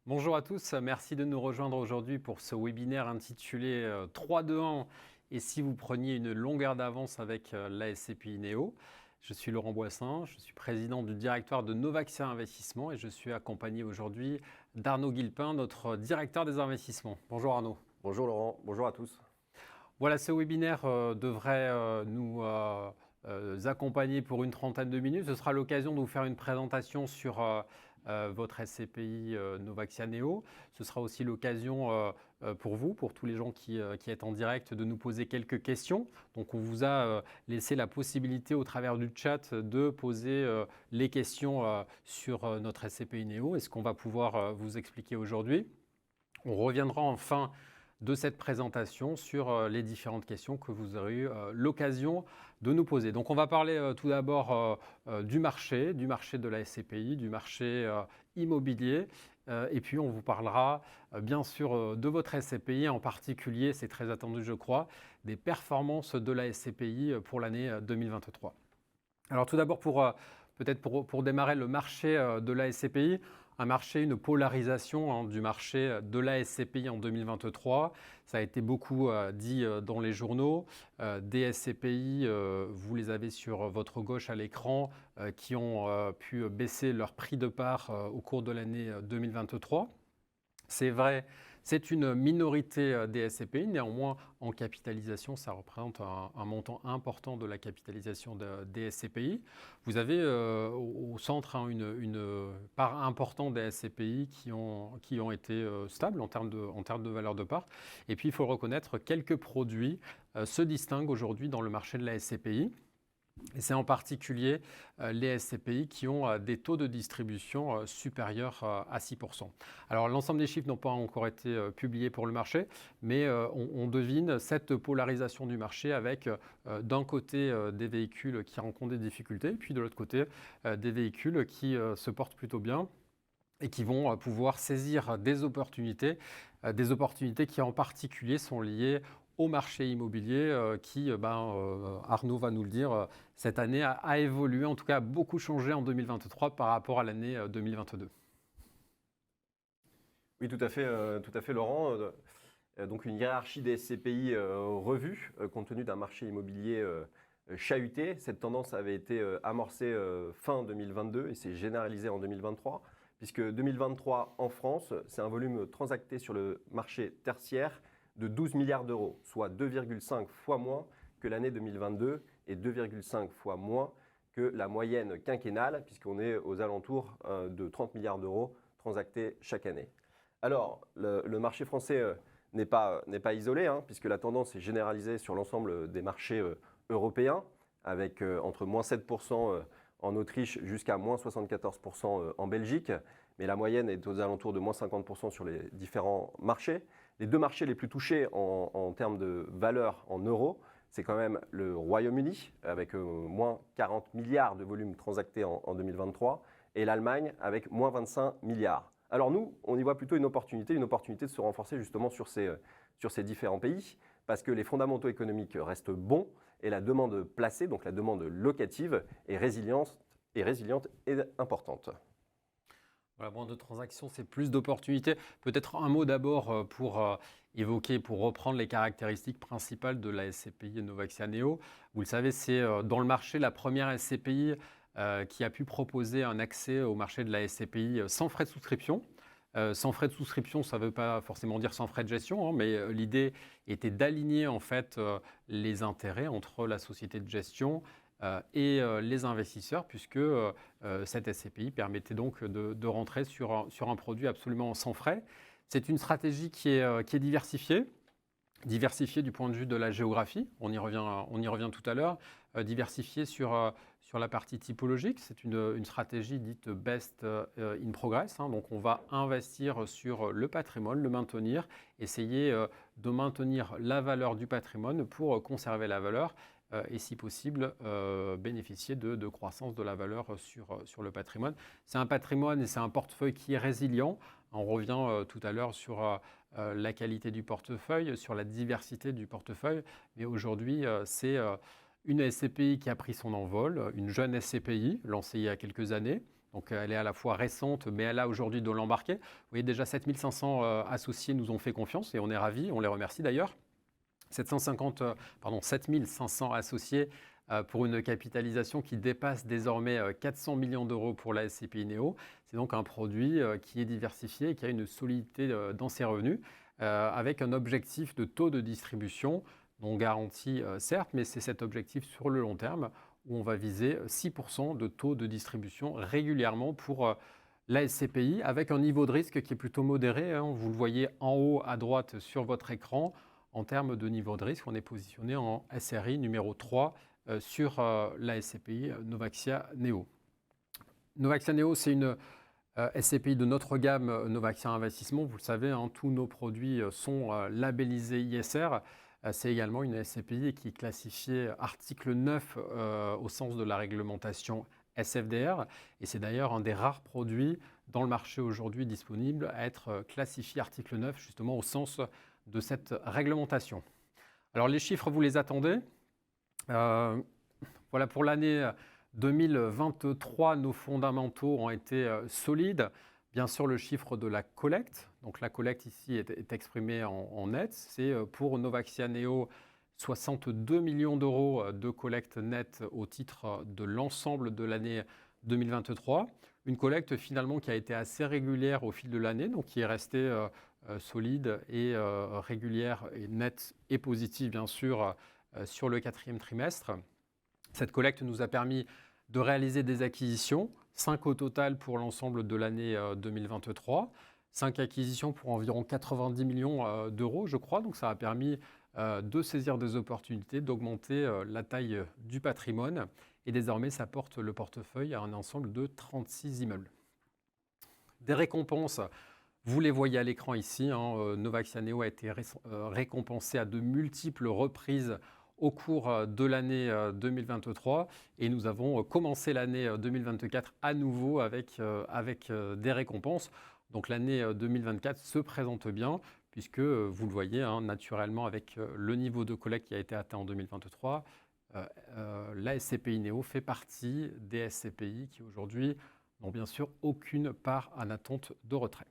Bonjour à tous, merci de nous rejoindre aujourd'hui pour ce webinaire intitulé 3-2-1 et si vous preniez une longueur d'avance avec la SCPI Néo. Je suis Laurent Boissin, je suis président du directoire de Novaxia Investissement et je suis accompagné aujourd'hui d'Arnaud Guillepin, notre directeur des investissements. Bonjour Arnaud. Bonjour Laurent, bonjour à tous. Voilà, ce webinaire devrait nous accompagner pour une trentaine de minutes. Ce sera l'occasion de vous faire une présentation sur votre SCPI Novaxia Néo. Ce sera aussi l'occasion pour vous, pour tous les gens qui êtes en direct, de nous poser quelques questions. Donc on vous a laissé la possibilité au travers du chat de poser les questions sur notre SCPI Néo et ce qu'on va pouvoir vous expliquer aujourd'hui. On reviendra en fin de cette présentation sur les différentes questions que vous aurez eu l'occasion de nous poser. Donc on va parler tout d'abord du marché de la SCPI, du marché immobilier. Et puis on vous parlera bien sûr de votre SCPI, en particulier, c'est très attendu je crois, des performances de la SCPI pour l'année 2023. Alors tout d'abord peut-être pour démarrer le marché de la SCPI, un marché, une polarisation du marché de la SCPI en 2023. Ça a été beaucoup dit dans les journaux. Des SCPI, vous les avez sur votre gauche à l'écran, qui ont pu baisser leur prix de part au cours de l'année 2023. C'est vrai, c'est une minorité des SCPI, néanmoins en capitalisation, ça représente un montant important de la capitalisation des SCPI. Vous avez au centre une part importante des SCPI qui ont été stables en termes de valeur de part. Et puis il faut le reconnaître, quelques produits se distinguent aujourd'hui dans le marché de la SCPI. Et c'est en particulier les SCPI qui ont des taux de distribution supérieurs à 6%. Alors l'ensemble des chiffres n'ont pas encore été publiés pour le marché, mais on devine cette polarisation du marché avec d'un côté des véhicules qui rencontrent des difficultés, puis de l'autre côté des véhicules qui se portent plutôt bien et qui vont pouvoir saisir des opportunités qui en particulier sont liées au marché immobilier qui, Arnaud va nous le dire, cette année a évolué, en tout cas a beaucoup changé en 2023 par rapport à l'année 2022. Oui, tout à fait Laurent. Donc une hiérarchie des SCPI revue, compte tenu d'un marché immobilier chahuté. Cette tendance avait été amorcée fin 2022 et s'est généralisée en 2023, puisque 2023 en France, c'est un volume transacté sur le marché tertiaire de 12 milliards d'euros, soit 2,5 fois moins que l'année 2022 et 2,5 fois moins que la moyenne quinquennale, puisqu'on est aux alentours de 30 milliards d'euros transactés chaque année. Alors, le marché français n'est pas isolé, puisque la tendance est généralisée sur l'ensemble des marchés européens, avec entre moins 7% en Autriche jusqu'à moins 74% en Belgique, mais la moyenne est aux alentours de moins 50% sur les différents marchés. Les deux marchés les plus touchés en termes de valeur en euros, c'est quand même le Royaume-Uni, avec moins 40 milliards de volume transacté en 2023, et l'Allemagne avec moins 25 milliards. Alors nous, on y voit plutôt une opportunité de se renforcer justement sur ces différents pays, parce que les fondamentaux économiques restent bons, et la demande placée, donc la demande locative, est résiliente et importante. Voilà, moins de transactions, c'est plus d'opportunités. Peut-être un mot d'abord pour évoquer, pour reprendre les caractéristiques principales de la SCPI Novaxia Néo. Vous le savez, c'est dans le marché la première SCPI qui a pu proposer un accès au marché de la SCPI sans frais de souscription. Sans frais de souscription, ça ne veut pas forcément dire sans frais de gestion, mais l'idée était d'aligner en fait les intérêts entre la société de gestion et les investisseurs, puisque cette SCPI permettait donc de rentrer sur un produit absolument sans frais. C'est une stratégie qui est diversifiée du point de vue de la géographie, on y revient tout à l'heure, diversifiée sur la partie typologique. C'est une stratégie dite best in progress, donc on va investir sur le patrimoine, le maintenir, essayer de maintenir la valeur du patrimoine pour conserver la valeur et si possible bénéficier de croissance de la valeur sur le patrimoine. C'est un patrimoine et c'est un portefeuille qui est résilient. On revient tout à l'heure sur la qualité du portefeuille, sur la diversité du portefeuille. Mais aujourd'hui, c'est une SCPI qui a pris son envol, une jeune SCPI lancée il y a quelques années. Donc elle est à la fois récente, mais elle a aujourd'hui de l'embarqué. Vous voyez déjà 7500 associés nous ont fait confiance et on est ravis, on les remercie d'ailleurs. 7500 associés pour une capitalisation qui dépasse désormais 400 millions d'euros pour la SCPI Néo. C'est donc un produit qui est diversifié et qui a une solidité dans ses revenus, avec un objectif de taux de distribution non garanti certes, mais c'est cet objectif sur le long terme où on va viser 6% de taux de distribution régulièrement pour la SCPI, avec un niveau de risque qui est plutôt modéré, hein. Vous le voyez en haut à droite sur votre écran. En termes de niveau de risque, on est positionné en SRI numéro 3 sur la SCPI Novaxia Neo. Novaxia Neo, c'est une SCPI de notre gamme Novaxia Investissement. Vous le savez, hein, tous nos produits sont labellisés ISR. C'est également une SCPI qui est classifiée article 9 au sens de la réglementation SFDR. Et c'est d'ailleurs un des rares produits dans le marché aujourd'hui disponible à être classifié article 9, justement au sens de cette réglementation. Alors les chiffres, vous les attendez. Voilà, pour l'année 2023, nos fondamentaux ont été solides. Bien sûr, le chiffre de la collecte. Donc la collecte ici est exprimée en net. C'est pour Novaxia Neo 62 millions d'euros de collecte nette au titre de l'ensemble de l'année 2023. Une collecte finalement qui a été assez régulière au fil de l'année, donc qui est restée solide et régulière et nette et positive bien sûr sur le 4e trimestre. Cette collecte nous a permis de réaliser des acquisitions, 5 au total pour l'ensemble de l'année 2023, 5 acquisitions pour environ 90 millions d'euros je crois, donc ça a permis de saisir des opportunités, d'augmenter la taille du patrimoine et désormais ça porte le portefeuille à un ensemble de 36 immeubles. Des récompenses. Vous les voyez à l'écran ici, hein, Novaxia Neo a été récompensé à de multiples reprises au cours de l'année 2023 et nous avons commencé l'année 2024 à nouveau avec des récompenses. Donc l'année 2024 se présente bien puisque vous le voyez hein, naturellement avec le niveau de collecte qui a été atteint en 2023, la SCPI Néo fait partie des SCPI qui aujourd'hui n'ont bien sûr aucune part en attente de retrait.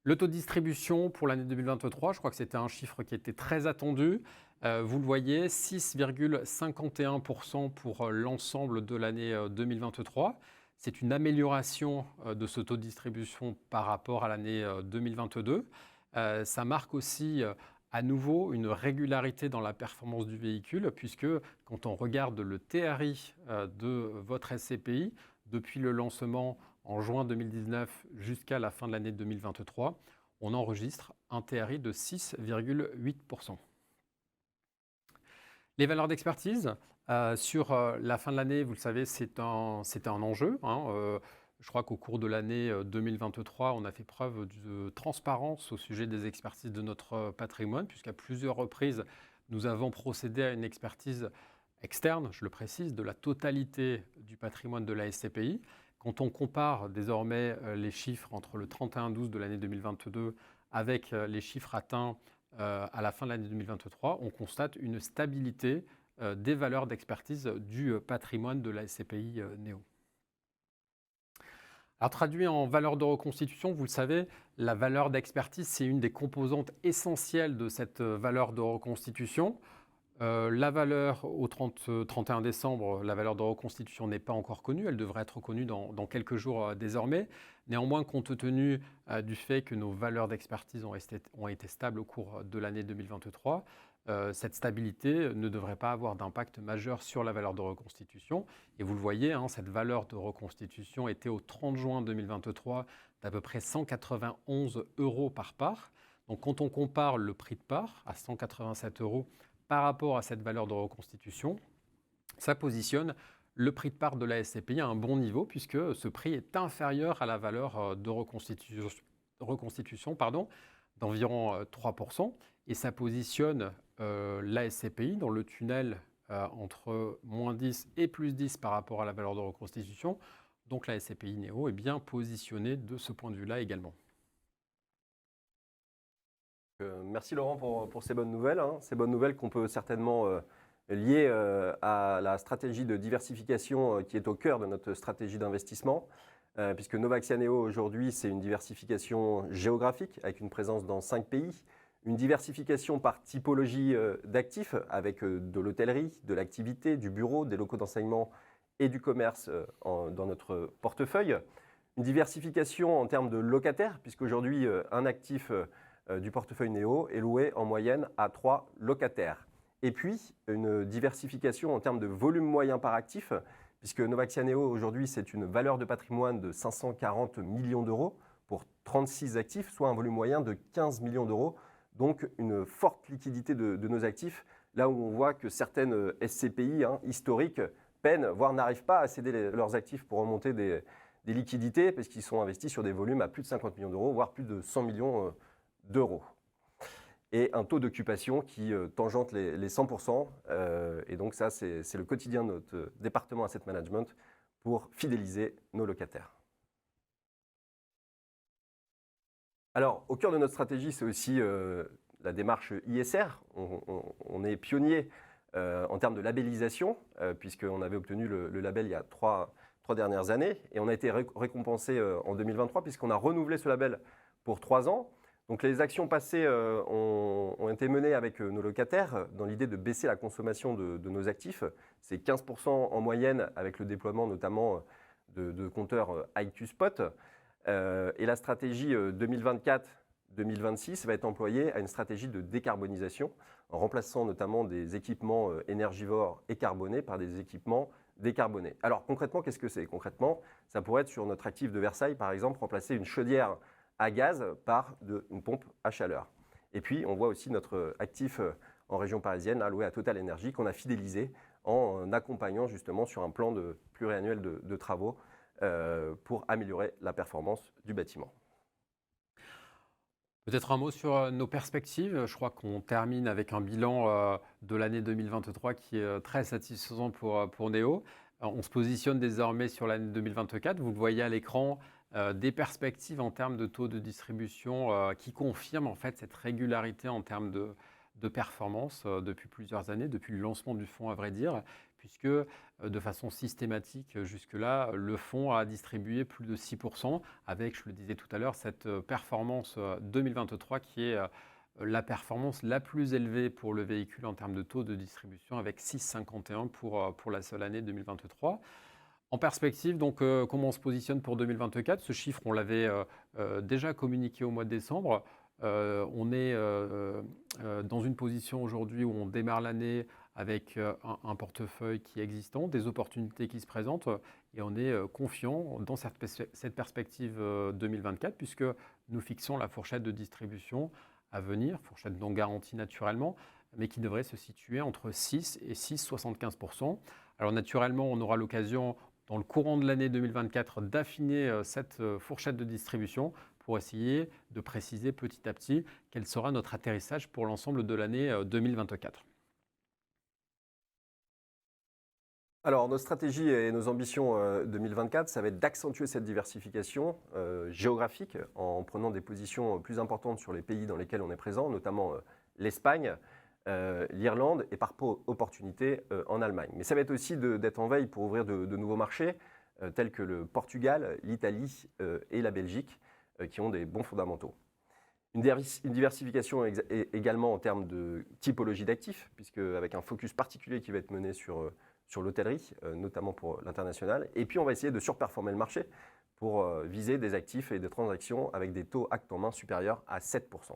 Le taux de distribution pour l'année 2023, je crois que c'était un chiffre qui était très attendu. Vous le voyez, 6,51% pour l'ensemble de l'année 2023. C'est une amélioration de ce taux de distribution par rapport à l'année 2022. Ça marque aussi à nouveau une régularité dans la performance du véhicule, puisque quand on regarde le TRI de votre SCPI, depuis le lancement en juin 2019 jusqu'à la fin de l'année 2023, on enregistre un TRI de 6,8%. Les valeurs d'expertise, sur la fin de l'année, vous le savez, c'était un enjeu. Hein, je crois qu'au cours de l'année 2023, on a fait preuve de transparence au sujet des expertises de notre patrimoine, puisqu'à plusieurs reprises, nous avons procédé à une expertise externe, je le précise, de la totalité du patrimoine de la SCPI. Quand on compare désormais les chiffres entre le 31-12 de l'année 2022 avec les chiffres atteints à la fin de l'année 2023, on constate une stabilité des valeurs d'expertise du patrimoine de la SCPI Néo. Alors traduit en valeur de reconstitution, vous le savez, la valeur d'expertise, c'est une des composantes essentielles de cette valeur de reconstitution. La valeur au 31 décembre, la valeur de reconstitution n'est pas encore connue, elle devrait être connue dans quelques jours désormais. Néanmoins, compte tenu du fait que nos valeurs d'expertise ont été stables au cours de l'année 2023, cette stabilité ne devrait pas avoir d'impact majeur sur la valeur de reconstitution. Et vous le voyez, hein, cette valeur de reconstitution était au 30 juin 2023 d'à peu près 191 € par part. Donc quand on compare le prix de part à 187 € par rapport à cette valeur de reconstitution, ça positionne le prix de part de la SCPI à un bon niveau puisque ce prix est inférieur à la valeur de reconstitution d'environ 3%. Et ça positionne la SCPI dans le tunnel entre moins 10 et plus 10 par rapport à la valeur de reconstitution. Donc la SCPI Néo est bien positionnée de ce point de vue-là également. Merci Laurent pour ces bonnes nouvelles, hein. Ces bonnes nouvelles qu'on peut certainement lié à la stratégie de diversification qui est au cœur de notre stratégie d'investissement, puisque Novaxianeo aujourd'hui, c'est une diversification géographique avec une présence dans 5 pays, une diversification par typologie d'actifs avec de l'hôtellerie, de l'activité, du bureau, des locaux d'enseignement et du commerce dans notre portefeuille. Une diversification en termes de locataires, puisqu'aujourd'hui, un actif du portefeuille Néo est loué en moyenne à 3 locataires. Et puis, une diversification en termes de volume moyen par actif, puisque Novaxianeo, aujourd'hui, c'est une valeur de patrimoine de 540 millions d'euros pour 36 actifs, soit un volume moyen de 15 millions d'euros. Donc, une forte liquidité de nos actifs, là où on voit que certaines SCPI historiques peinent, voire n'arrivent pas à céder leurs actifs pour remonter des liquidités, parce qu'ils sont investis sur des volumes à plus de 50 millions d'euros, voire plus de 100 millions d'euros. Et un taux d'occupation qui tangente les 100%. Et donc ça, c'est le quotidien de notre département Asset Management pour fidéliser nos locataires. Alors, au cœur de notre stratégie, c'est aussi la démarche ISR. On est pionnier en termes de labellisation, puisqu'on avait obtenu le label il y a trois dernières années. Et on a été récompensé en 2023, puisqu'on a renouvelé ce label pour 3 ans. Donc les actions passées ont été menées avec nos locataires dans l'idée de baisser la consommation de nos actifs. C'est 15% en moyenne avec le déploiement notamment de compteurs IQ Spot. Et la stratégie 2024-2026 va être employée à une stratégie de décarbonisation en remplaçant notamment des équipements énergivores et carbonés par des équipements décarbonés. Alors concrètement, qu'est-ce que c'est? Concrètement, ça pourrait être sur notre actif de Versailles, par exemple, remplacer une chaudière à gaz par une pompe à chaleur. Et puis, on voit aussi notre actif en région parisienne, alloué à Total Energy, qu'on a fidélisé en accompagnant justement sur un plan pluriannuel de travaux pour améliorer la performance du bâtiment. Peut-être un mot sur nos perspectives. Je crois qu'on termine avec un bilan de l'année 2023 qui est très satisfaisant pour Néo. On se positionne désormais sur l'année 2024. Vous le voyez à l'écran, des perspectives en termes de taux de distribution qui confirment en fait cette régularité en termes de performance depuis plusieurs années, depuis le lancement du fonds à vrai dire, puisque de façon systématique jusque-là, le fonds a distribué plus de 6% avec, je le disais tout à l'heure, cette performance 2023 qui est la performance la plus élevée pour le véhicule en termes de taux de distribution avec 6,51 pour la seule année 2023. En perspective, donc, comment on se positionne pour 2024? Ce chiffre, on l'avait déjà communiqué au mois de décembre. On est dans une position aujourd'hui où on démarre l'année avec un portefeuille qui est existant, des opportunités qui se présentent et on est confiant dans cette perspective 2024 puisque nous fixons la fourchette de distribution à venir, fourchette non garantie naturellement, mais qui devrait se situer entre 6 et 6,75%. Alors naturellement, on aura l'occasion dans le courant de l'année 2024 d'affiner cette fourchette de distribution pour essayer de préciser petit à petit quel sera notre atterrissage pour l'ensemble de l'année 2024. Alors, nos stratégies et nos ambitions 2024, ça va être d'accentuer cette diversification géographique en prenant des positions plus importantes sur les pays dans lesquels on est présent, notamment l'Espagne, l'Irlande et par opportunité en Allemagne. Mais ça va être aussi d'être en veille pour ouvrir de nouveaux marchés tels que le Portugal, l'Italie et la Belgique qui ont des bons fondamentaux. Une diversification également en termes de typologie d'actifs, puisque avec un focus particulier qui va être mené sur l'hôtellerie, notamment pour l'international. Et puis on va essayer de surperformer le marché pour viser des actifs et des transactions avec des taux actes en main supérieurs à 7%.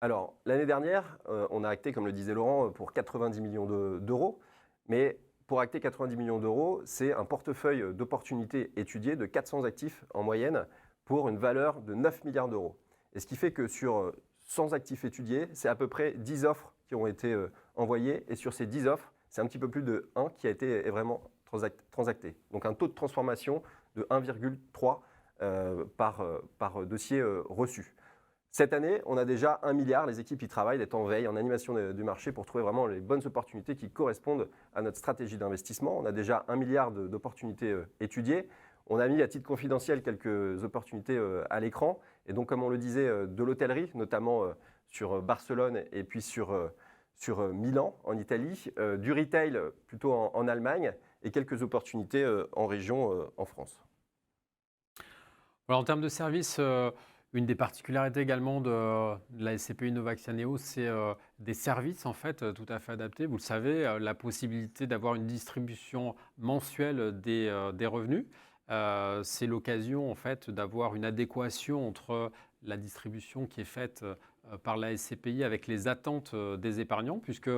Alors, l'année dernière, on a acté, comme le disait Laurent, pour 90 millions d'euros. Mais pour acter 90 millions d'euros, c'est un portefeuille d'opportunités étudiées de 400 actifs en moyenne pour une valeur de 9 milliards d'euros. Et ce qui fait que sur 100 actifs étudiés, c'est à peu près 10 offres qui ont été envoyées. Et sur ces 10 offres, c'est un petit peu plus de 1 qui a été vraiment transacté. Donc un taux de transformation de 1,3 par dossier reçu. Cette année, on a déjà 1 milliard, les équipes y travaillent, d'être en veille, en animation du marché pour trouver vraiment les bonnes opportunités qui correspondent à notre stratégie d'investissement. On a déjà 1 milliard d'opportunités étudiées. On a mis à titre confidentiel quelques opportunités à l'écran. Et donc, comme on le disait, de l'hôtellerie, notamment sur Barcelone et puis sur Milan en Italie, du retail plutôt en Allemagne et quelques opportunités en région en France. Voilà, en termes de services, une des particularités également de la SCPI Novaxianeo, c'est des services en fait tout à fait adaptés. Vous le savez, la possibilité d'avoir une distribution mensuelle des revenus. C'est l'occasion en fait d'avoir une adéquation entre la distribution qui est faite par la SCPI avec les attentes des épargnants, puisque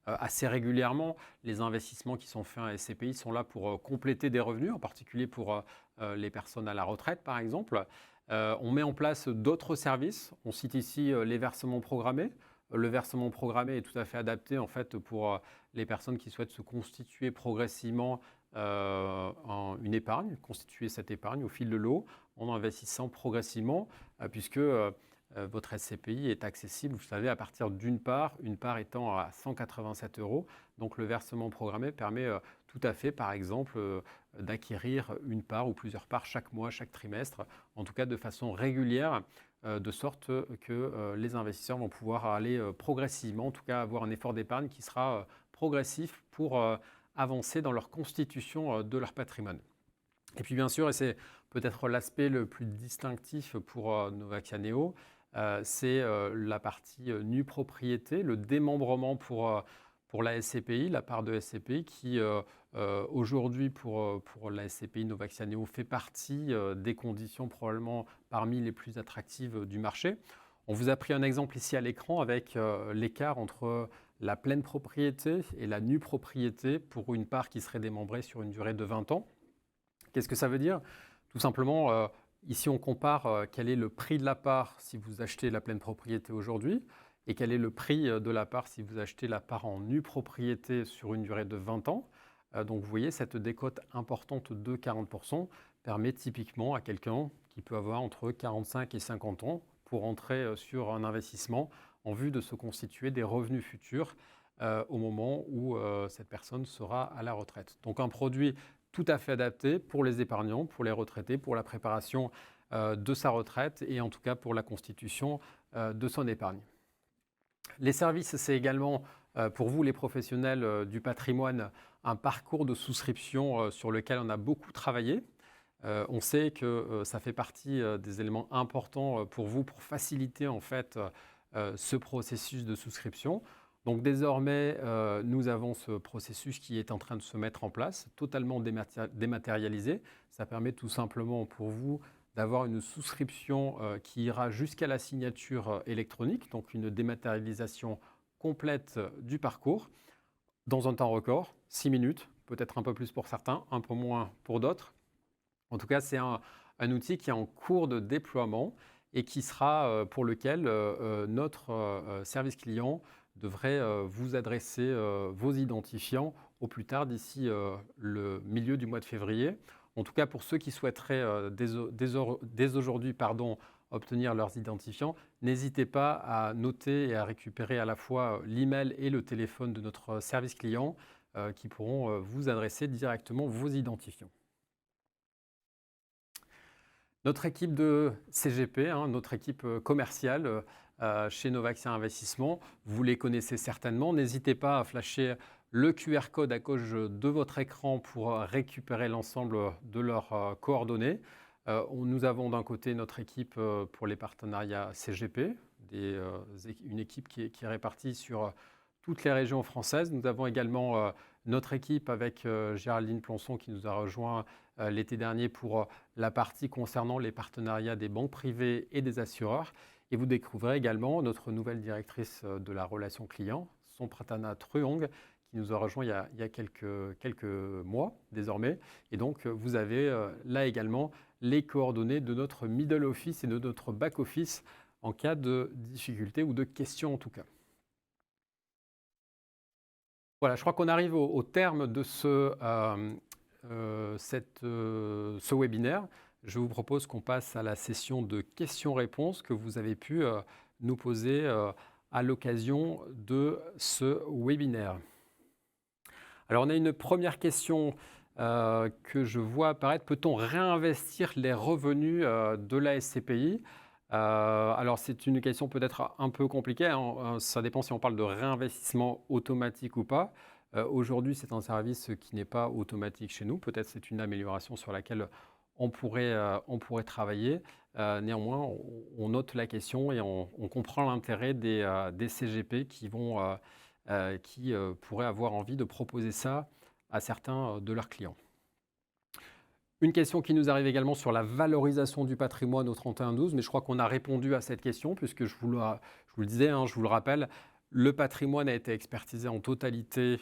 assez régulièrement, les investissements qui sont faits à SCPI sont là pour compléter des revenus, en particulier pour les personnes à la retraite, par exemple. On met en place d'autres services. On cite ici les versements programmés. Le versement programmé est tout à fait adapté en fait pour les personnes qui souhaitent se constituer progressivement en une épargne, constituer cette épargne au fil de l'eau en investissant progressivement, puisque votre SCPI est accessible, vous savez, à partir d'une part, une part étant à 187 €. Donc le versement programmé permet tout à fait, par exemple, d'acquérir une part ou plusieurs parts chaque mois, chaque trimestre, en tout cas de façon régulière, de sorte que les investisseurs vont pouvoir aller progressivement, en tout cas avoir un effort d'épargne qui sera progressif pour avancer dans leur constitution de leur patrimoine. Et puis bien sûr, et c'est peut-être l'aspect le plus distinctif pour Novaxianeo, c'est la partie nue propriété, le démembrement pour la SCPI, la part de SCPI qui aujourd'hui pour la SCPI Novaxianeo fait partie des conditions probablement parmi les plus attractives du marché. On vous a pris un exemple ici à l'écran avec l'écart entre la pleine propriété et la nue propriété pour une part qui serait démembrée sur une durée de 20 ans. Qu'est-ce que ça veut dire? Tout simplement, ici on compare quel est le prix de la part si vous achetez la pleine propriété aujourd'hui et quel est le prix de la part si vous achetez la part en nue propriété sur une durée de 20 ans. Donc vous voyez, cette décote importante de 40% permet typiquement à quelqu'un qui peut avoir entre 45 et 50 ans pour entrer sur un investissement en vue de se constituer des revenus futurs au moment où cette personne sera à la retraite. Donc un produit tout à fait adapté pour les épargnants, pour les retraités, pour la préparation de sa retraite et en tout cas pour la constitution de son épargne. Les services, c'est également pour vous les professionnels du patrimoine un parcours de souscription sur lequel on a beaucoup travaillé. On sait que ça fait partie des éléments importants pour vous pour faciliter en fait ce processus de souscription. Donc désormais, nous avons ce processus qui est en train de se mettre en place, totalement dématérialisé. Ça permet tout simplement pour vous d'avoir une souscription qui ira jusqu'à la signature électronique, donc une dématérialisation complète du parcours, dans un temps record, 6 minutes, peut-être un peu plus pour certains, un peu moins pour d'autres. En tout cas, c'est un outil qui est en cours de déploiement et qui sera pour lequel notre service client devrait vous adresser vos identifiants au plus tard d'ici le milieu du mois de février. En tout cas, pour ceux qui souhaiteraient dès aujourd'hui obtenir leurs identifiants, n'hésitez pas à noter et à récupérer à la fois l'email et le téléphone de notre service client qui pourront vous adresser directement vos identifiants. Notre équipe de CGP, notre équipe commerciale chez Novaxia Investissement, vous les connaissez certainement. N'hésitez pas à flasher le QR code à gauche de votre écran pour récupérer l'ensemble de leurs coordonnées. Nous avons d'un côté notre équipe pour les partenariats CGP, une équipe qui est répartie sur toutes les régions françaises. Nous avons également notre équipe avec Géraldine Plançon qui nous a rejoint l'été dernier pour la partie concernant les partenariats des banques privées et des assureurs. Et vous découvrirez également notre nouvelle directrice de la relation client, Sompratana Truong, qui nous a rejoint il y a quelques mois désormais. Et donc, vous avez là également les coordonnées de notre middle office et de notre back office en cas de difficulté ou de questions en tout cas. Voilà, je crois qu'on arrive au terme de ce webinaire. Je vous propose qu'on passe à la session de questions-réponses que vous avez pu nous poser à l'occasion de ce webinaire. Alors, on a une première question que je vois apparaître. Peut-on réinvestir les revenus de la SCPI Alors c'est une question peut-être un peu compliquée, hein, ça dépend si on parle de réinvestissement automatique ou pas. Aujourd'hui, c'est un service qui n'est pas automatique chez nous. Peut-être c'est une amélioration sur laquelle on pourrait travailler. Néanmoins, on note la question et on comprend l'intérêt des CGP qui pourraient avoir envie de proposer ça à certains de leurs clients. Une question qui nous arrive également sur la valorisation du patrimoine au 31-12, mais je crois qu'on a répondu à cette question puisque je vous le disais, hein, je vous le rappelle, le patrimoine a été expertisé en totalité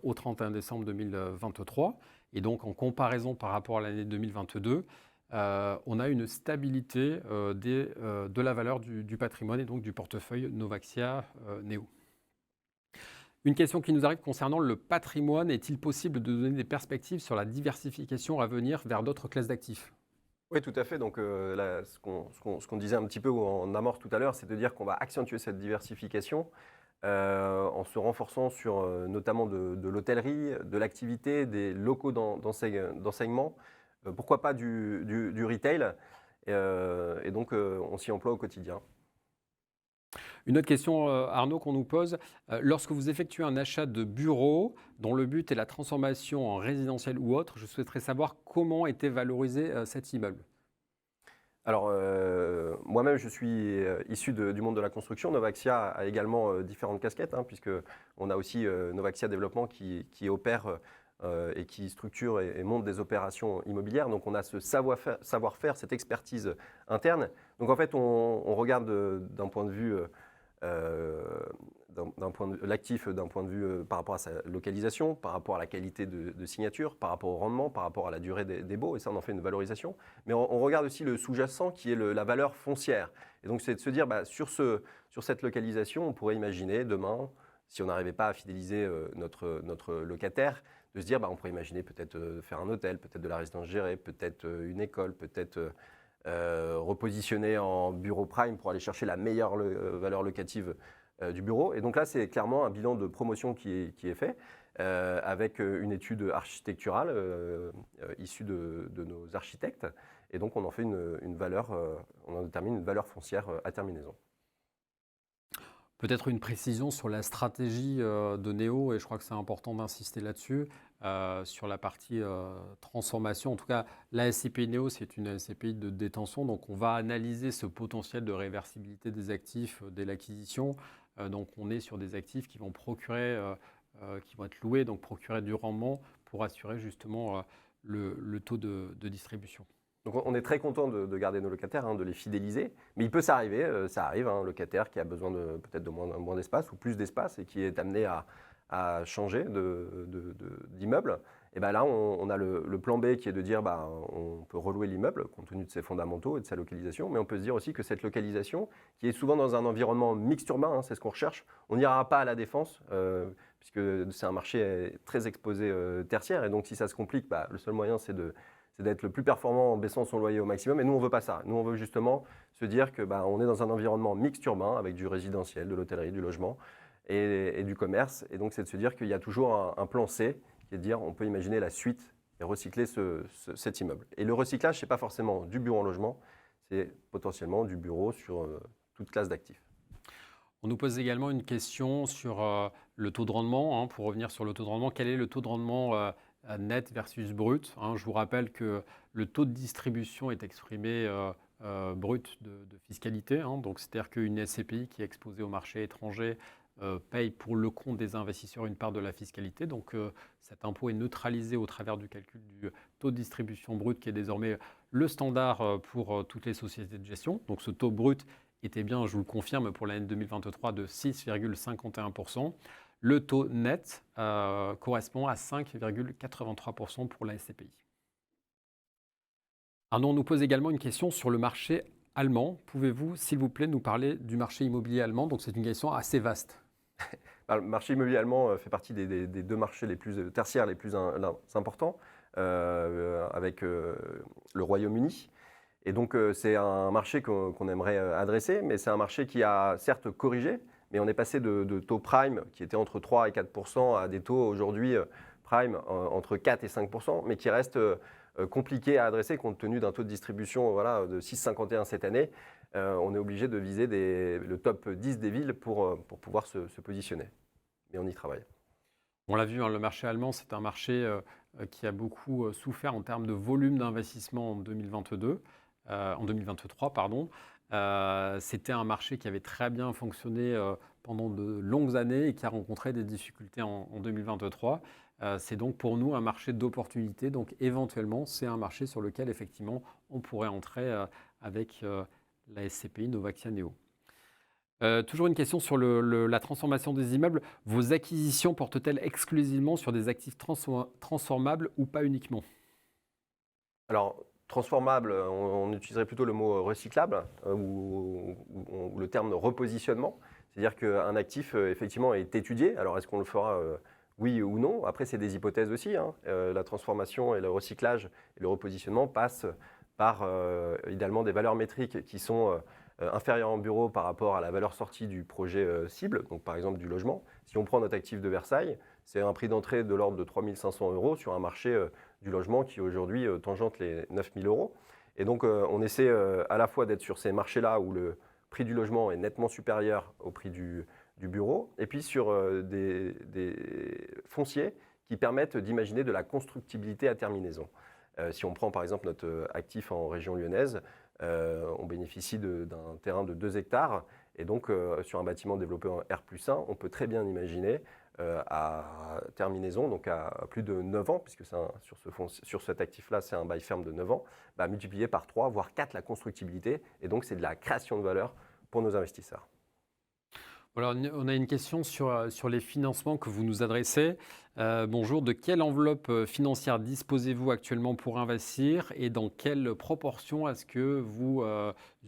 au 31 décembre 2023 et donc en comparaison par rapport à l'année 2022, on a une stabilité de la valeur du patrimoine et donc du portefeuille Novaxia Neo. Une question qui nous arrive concernant le patrimoine, est-il possible de donner des perspectives sur la diversification à venir vers d'autres classes d'actifs? Oui, tout à fait. Donc, là, ce qu'on disait un petit peu en amorce tout à l'heure, c'est de dire qu'on va accentuer cette diversification en se renforçant sur notamment de l'hôtellerie, de l'activité, des locaux d'enseignement, pourquoi pas du retail. Et donc, on s'y emploie au quotidien. Une autre question, Arnaud, qu'on nous pose, lorsque vous effectuez un achat de bureau dont le but est la transformation en résidentiel ou autre, je souhaiterais savoir comment était valorisé cet immeuble. Alors, moi-même, je suis issu du monde de la construction. Novaxia a également différentes casquettes, hein, puisqu'on a aussi Novaxia Développement qui opère et qui structure et monte des opérations immobilières. Donc, on a ce savoir-faire, cette expertise interne. Donc, en fait, on regarde d'un point de vue l'actif d'un point de vue par rapport à sa localisation, par rapport à la qualité de signature, par rapport au rendement, par rapport à la durée des baux, et ça on en fait une valorisation. Mais on regarde aussi le sous-jacent qui est la valeur foncière. Et donc c'est de se dire, sur cette localisation, on pourrait imaginer demain, si on n'arrivait pas à fidéliser notre locataire, de se dire, on pourrait imaginer peut-être faire un hôtel, peut-être de la résidence gérée, peut-être une école, peut-être repositionner en bureau prime pour aller chercher la meilleure valeur locative du bureau. Et donc là, c'est clairement un bilan de promotion qui est fait avec une étude architecturale issue de nos architectes. Et donc, on en fait une valeur, on en détermine une valeur foncière à terminaison. Peut-être une précision sur la stratégie de Néo, et je crois que c'est important d'insister là-dessus, sur la partie transformation. En tout cas, la SCPI Néo, c'est une SCPI de détention, donc on va analyser ce potentiel de réversibilité des actifs dès l'acquisition. Donc on est sur des actifs qui vont qui vont être loués, donc procurer du rendement pour assurer justement le taux de distribution. Donc on est très content de garder nos locataires, hein, de les fidéliser, mais il peut s'arriver, ça arrive, un locataire qui a besoin peut-être de moins d'espace ou plus d'espace et qui est amené à changer d'immeuble. Et bien là, on a le plan B qui est de dire on peut relouer l'immeuble compte tenu de ses fondamentaux et de sa localisation, mais on peut se dire aussi que cette localisation, qui est souvent dans un environnement mixte urbain, hein, c'est ce qu'on recherche, on n'ira pas à la Défense, puisque c'est un marché très exposé tertiaire, et donc si ça se complique, le seul moyen c'est d'être le plus performant en baissant son loyer au maximum. Et nous, on ne veut pas ça. Nous, on veut justement se dire qu'on est dans un environnement mixte urbain avec du résidentiel, de l'hôtellerie, du logement et du commerce. Et donc, c'est de se dire qu'il y a toujours un plan C, qui est de dire on peut imaginer la suite et recycler cet immeuble. Et le recyclage, ce n'est pas forcément du bureau en logement, c'est potentiellement du bureau sur toute classe d'actifs. On nous pose également une question sur le taux de rendement. Hein, pour revenir sur le taux de rendement, quel est le taux de rendement net versus brut, hein? Je vous rappelle que le taux de distribution est exprimé brut de fiscalité. Hein, donc c'est-à-dire qu'une SCPI qui est exposée au marché étranger paye pour le compte des investisseurs une part de la fiscalité. Donc cet impôt est neutralisé au travers du calcul du taux de distribution brut qui est désormais le standard pour toutes les sociétés de gestion. Donc ce taux brut était bien, je vous le confirme, pour l'année 2023 de 6,51%. Le taux net correspond à 5,83% pour la SCPI. Arnaud, on nous pose également une question sur le marché allemand. Pouvez-vous, s'il vous plaît, nous parler du marché immobilier allemand? Donc c'est une question assez vaste. Le marché immobilier allemand fait partie des deux marchés tertiaires les plus importants, avec le Royaume-Uni. Et donc c'est un marché qu'on aimerait adresser, mais c'est un marché qui a certes corrigé, mais on est passé de taux prime qui étaient entre 3 et 4% à des taux aujourd'hui prime entre 4 et 5%, mais qui restent compliqués à adresser compte tenu d'un taux de distribution de 6,51 cette année. on est obligé de viser le top 10 des villes pour pouvoir se positionner. Mais on y travaille. On l'a vu, hein, le marché allemand, c'est un marché qui a beaucoup souffert en termes de volume d'investissement en 2023, pardon. C'était un marché qui avait très bien fonctionné pendant de longues années et qui a rencontré des difficultés en 2023. C'est donc pour nous un marché d'opportunité. Donc éventuellement, c'est un marché sur lequel effectivement on pourrait entrer avec la SCPI Novaxia Neo. Toujours une question sur la transformation des immeubles. Vos acquisitions portent-elles exclusivement sur des actifs transformables ou pas uniquement? Alors, transformable, on utiliserait plutôt le mot recyclable ou le terme repositionnement. C'est-à-dire qu'un actif, effectivement, est étudié. Alors, est-ce qu'on le fera oui ou non? Après, c'est des hypothèses aussi, hein. La transformation et le recyclage et le repositionnement passent par, idéalement, des valeurs métriques qui sont inférieures en bureau par rapport à la valeur sortie du projet cible, donc par exemple du logement. Si on prend notre actif de Versailles, c'est un prix d'entrée de l'ordre de 3 500 € sur un marché du logement qui aujourd'hui tangente les 9 000 €. Et donc, on essaie à la fois d'être sur ces marchés-là où le prix du logement est nettement supérieur au prix du bureau, et puis sur des fonciers qui permettent d'imaginer de la constructibilité à terminaison. Si on prend par exemple notre actif en région lyonnaise, on bénéficie d'un terrain de 2 hectares, et donc sur un bâtiment développé en R+1, on peut très bien imaginer à terminaison, donc à plus de 9 ans, puisque sur cet actif-là, c'est un bail ferme de 9 ans, multiplié par 3, voire 4 la constructibilité, et donc c'est de la création de valeur pour nos investisseurs. Voilà, on a une question sur les financements que vous nous adressez. Bonjour, de quelle enveloppe financière disposez-vous actuellement pour investir et dans quelle proportion est-ce que vous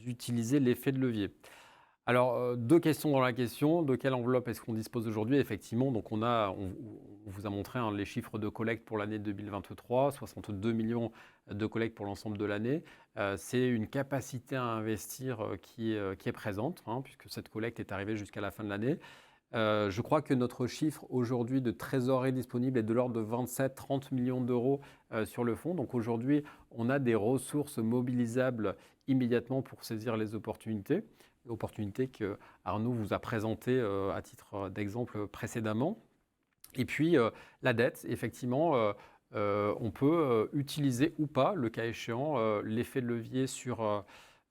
utilisez l'effet de levier? Alors, deux questions dans la question. De quelle enveloppe est-ce qu'on dispose aujourd'hui? Effectivement, donc on vous a montré hein, les chiffres de collecte pour l'année 2023, 62 millions de collectes pour l'ensemble de l'année. C'est une capacité à investir qui est présente, hein, puisque cette collecte est arrivée jusqu'à la fin de l'année. Je crois que notre chiffre aujourd'hui de trésorerie disponible est de l'ordre de 27-30 millions d'euros sur le fonds. Donc aujourd'hui, on a des ressources mobilisables immédiatement pour saisir les opportunités que Arnaud vous a présentées à titre d'exemple précédemment. Et puis la dette, effectivement, on peut utiliser ou pas, le cas échéant, l'effet de levier sur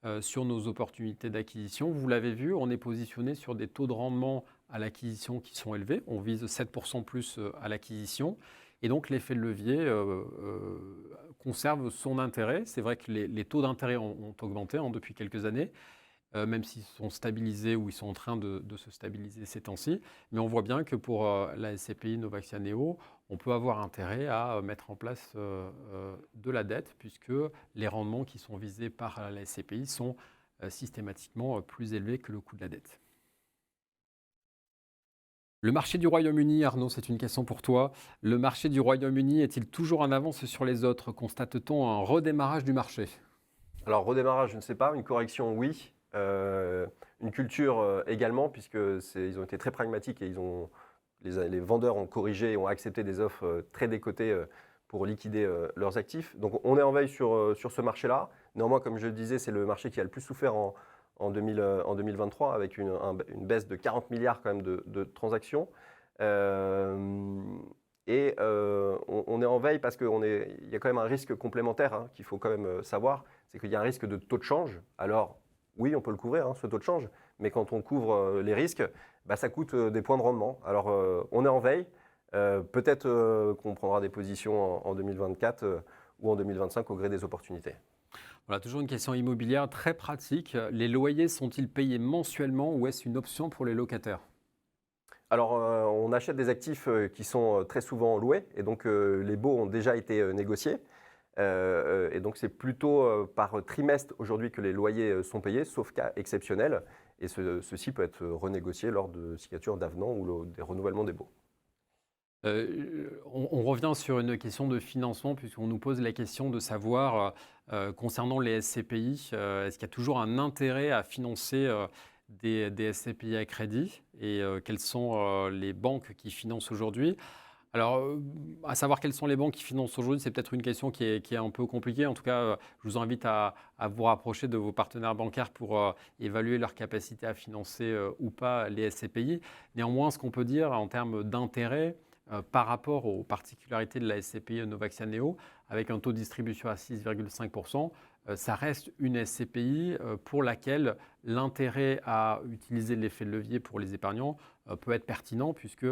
nos opportunités d'acquisition. Vous l'avez vu, on est positionné sur des taux de rendement à l'acquisition qui sont élevés. On vise 7% plus à l'acquisition. Et donc l'effet de levier conserve son intérêt. C'est vrai que les taux d'intérêt ont augmenté depuis quelques années. Même s'ils sont stabilisés ou ils sont en train de se stabiliser ces temps-ci. Mais on voit bien que pour la SCPI Novaxia Neo, on peut avoir intérêt à mettre en place de la dette, puisque les rendements qui sont visés par la SCPI sont systématiquement plus élevés que le coût de la dette. Le marché du Royaume-Uni, Arnaud, c'est une question pour toi. Le marché du Royaume-Uni est-il toujours en avance sur les autres? Constate-t-on un redémarrage du marché? Alors, redémarrage, je ne sais pas. Une correction, oui. Une culture également, puisqu'ils ont été très pragmatiques et les vendeurs ont corrigé et ont accepté des offres très décotées pour liquider leurs actifs. Donc on est en veille sur ce marché-là. Néanmoins, comme je le disais, c'est le marché qui a le plus souffert en 2023, avec une baisse de 40 milliards quand même de transactions. On est en veille parce qu'il y a quand même un risque complémentaire hein, qu'il faut quand même savoir, c'est qu'il y a un risque de taux de change. Alors, oui, on peut le couvrir, hein, ce taux de change, mais quand on couvre les risques, ça coûte des points de rendement. Alors, on est en veille. Peut-être qu'on prendra des positions en 2024 ou en 2025 au gré des opportunités. Voilà, toujours une question immobilière très pratique. Les loyers sont-ils payés mensuellement ou est-ce une option pour les locataires? Alors, on achète des actifs qui sont très souvent loués, et donc les baux ont déjà été négociés. Et donc, c'est plutôt par trimestre aujourd'hui que les loyers sont payés, sauf cas exceptionnel. Et ceci peut être renégocié lors de signature d'avenants ou des renouvellements des baux. On revient sur une question de financement, puisqu'on nous pose la question de savoir, concernant les SCPI, est-ce qu'il y a toujours un intérêt à financer des SCPI à crédit et quelles sont les banques qui financent aujourd'hui? Alors, à savoir quelles sont les banques qui financent aujourd'hui, c'est peut-être une question qui est un peu compliquée. En tout cas, je vous invite à vous rapprocher de vos partenaires bancaires pour évaluer leur capacité à financer ou pas les SCPI. Néanmoins, ce qu'on peut dire en termes d'intérêt par rapport aux particularités de la SCPI Novaxia Neo, avec un taux de distribution à 6,5%, ça reste une SCPI pour laquelle l'intérêt à utiliser l'effet de levier pour les épargnants peut être pertinent, puisque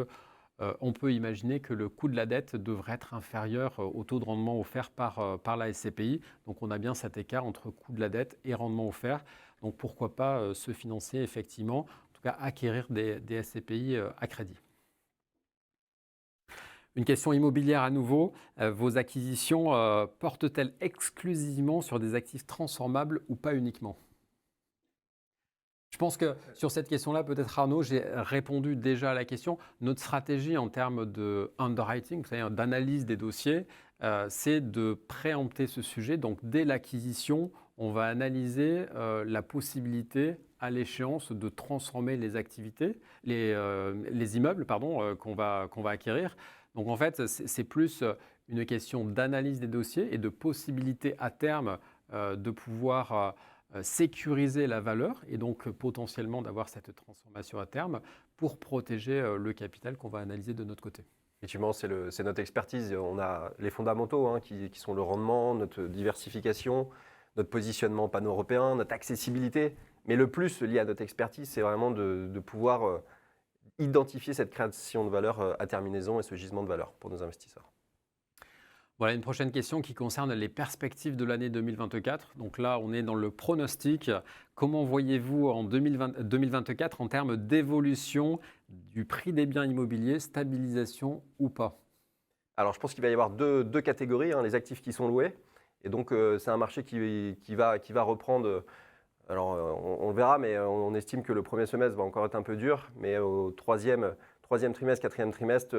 on peut imaginer que le coût de la dette devrait être inférieur au taux de rendement offert par la SCPI. Donc on a bien cet écart entre coût de la dette et rendement offert. Donc pourquoi pas se financer effectivement, en tout cas acquérir des SCPI à crédit. Une question immobilière à nouveau. Vos acquisitions portent-elles exclusivement sur des actifs transformables ou pas uniquement ? Je pense que sur cette question-là, peut-être Arnaud, j'ai répondu déjà à la question. Notre stratégie en termes de underwriting, c'est-à-dire d'analyse des dossiers, c'est de préempter ce sujet. Donc dès l'acquisition, on va analyser la possibilité à l'échéance de transformer les activités, les immeubles pardon, qu'on va acquérir. Donc en fait, c'est plus une question d'analyse des dossiers et de possibilité à terme de pouvoir sécuriser la valeur et donc potentiellement d'avoir cette transformation à terme pour protéger le capital qu'on va analyser de notre côté. Effectivement, c'est notre expertise. On a les fondamentaux qui sont le rendement, notre diversification, notre positionnement pan-européen, notre accessibilité. Mais le plus lié à notre expertise, c'est vraiment de pouvoir identifier cette création de valeur à terminaison et ce gisement de valeur pour nos investisseurs. Voilà une prochaine question qui concerne les perspectives de l'année 2024. Donc là, on est dans le pronostic. Comment voyez-vous en 2024 en termes d'évolution du prix des biens immobiliers, stabilisation ou pas ? Alors, je pense qu'il va y avoir deux catégories, les actifs qui sont loués. Et donc, c'est un marché qui va reprendre. Alors, on le verra, mais on estime que le premier semestre va encore être un peu dur. Mais au troisième trimestre, quatrième trimestre,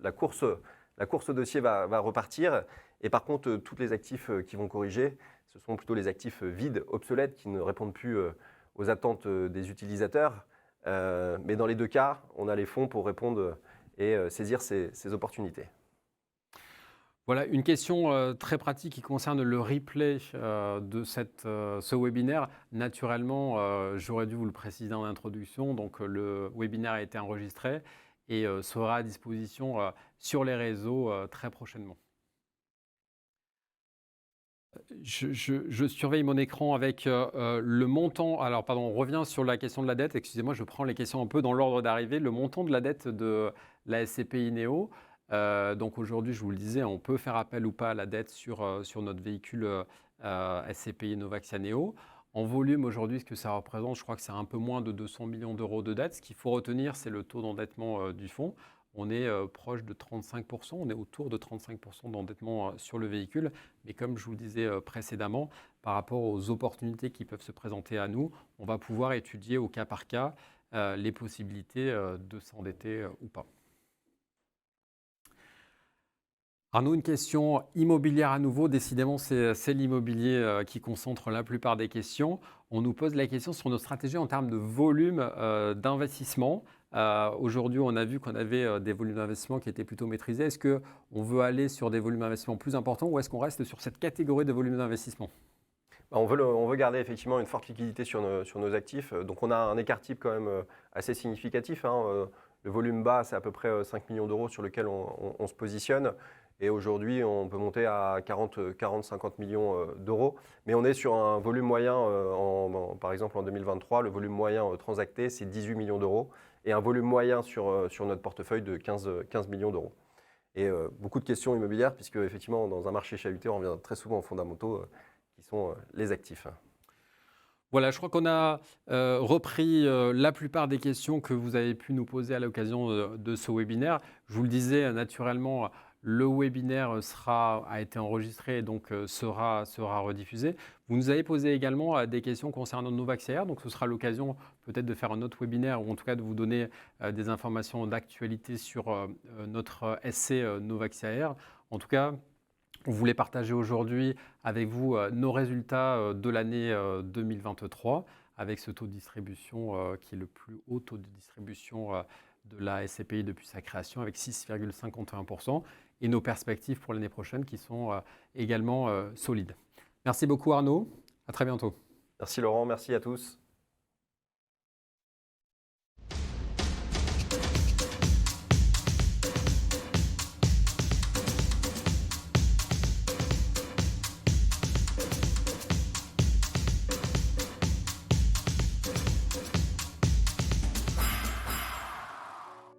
la course au dossier va repartir. Et par contre, tous les actifs qui vont corriger, ce sont plutôt les actifs vides, obsolètes, qui ne répondent plus aux attentes des utilisateurs. Mais dans les deux cas, on a les fonds pour répondre et saisir ces opportunités. Voilà une question très pratique qui concerne le replay de ce webinaire. Naturellement, j'aurais dû vous le préciser en introduction. Donc, le webinaire a été enregistré et sera à disposition sur les réseaux très prochainement. Je surveille mon écran avec le montant. Alors, pardon, on revient sur la question de la dette. Excusez-moi, je prends les questions un peu dans l'ordre d'arrivée. Le montant de la dette de la SCPI Neo. Donc aujourd'hui, je vous le disais, on peut faire appel ou pas à la dette sur notre véhicule SCPI Novaxia Neo. En volume, aujourd'hui, ce que ça représente, je crois que c'est un peu moins de 200 millions d'euros de dette. Ce qu'il faut retenir, c'est le taux d'endettement du fonds. On est proche de 35%, on est autour de 35% d'endettement sur le véhicule. Mais comme je vous le disais précédemment, par rapport aux opportunités qui peuvent se présenter à nous, on va pouvoir étudier au cas par cas les possibilités de s'endetter ou pas. Arnaud, une question immobilière à nouveau. Décidément, c'est l'immobilier qui concentre la plupart des questions. On nous pose la question sur nos stratégies en termes de volume d'investissement. Aujourd'hui, on a vu qu'on avait des volumes d'investissement qui étaient plutôt maîtrisés. Est-ce qu'on veut aller sur des volumes d'investissement plus importants ou est-ce qu'on reste sur cette catégorie de volumes d'investissement ? On veut garder effectivement une forte liquidité sur nos actifs. Donc, on a un écart type quand même assez significatif. Le volume bas, c'est à peu près 5 millions d'euros sur lequel on se positionne. Et aujourd'hui, on peut monter à 40-50 millions d'euros. Mais on est sur un volume moyen, par exemple en 2023, le volume moyen transacté, c'est 18 millions d'euros. Et un volume moyen sur notre portefeuille de 15 millions d'euros. Et beaucoup de questions immobilières, puisque effectivement, dans un marché chahuté, on revient très souvent aux fondamentaux qui sont les actifs. Voilà, je crois qu'on a repris la plupart des questions que vous avez pu nous poser à l'occasion de ce webinaire. Je vous le disais, naturellement, le webinaire a été enregistré et donc sera rediffusé. Vous nous avez posé également des questions concernant Novaxia Air, donc ce sera l'occasion peut-être de faire un autre webinaire ou en tout cas de vous donner des informations d'actualité sur notre SC Novaxia Air. En tout cas, on voulait partager aujourd'hui avec vous nos résultats de l'année 2023 avec ce taux de distribution qui est le plus haut taux de distribution de la SCPI depuis sa création avec 6,51% et nos perspectives pour l'année prochaine qui sont également solides. Merci beaucoup Arnaud, à très bientôt. Merci Laurent, merci à tous.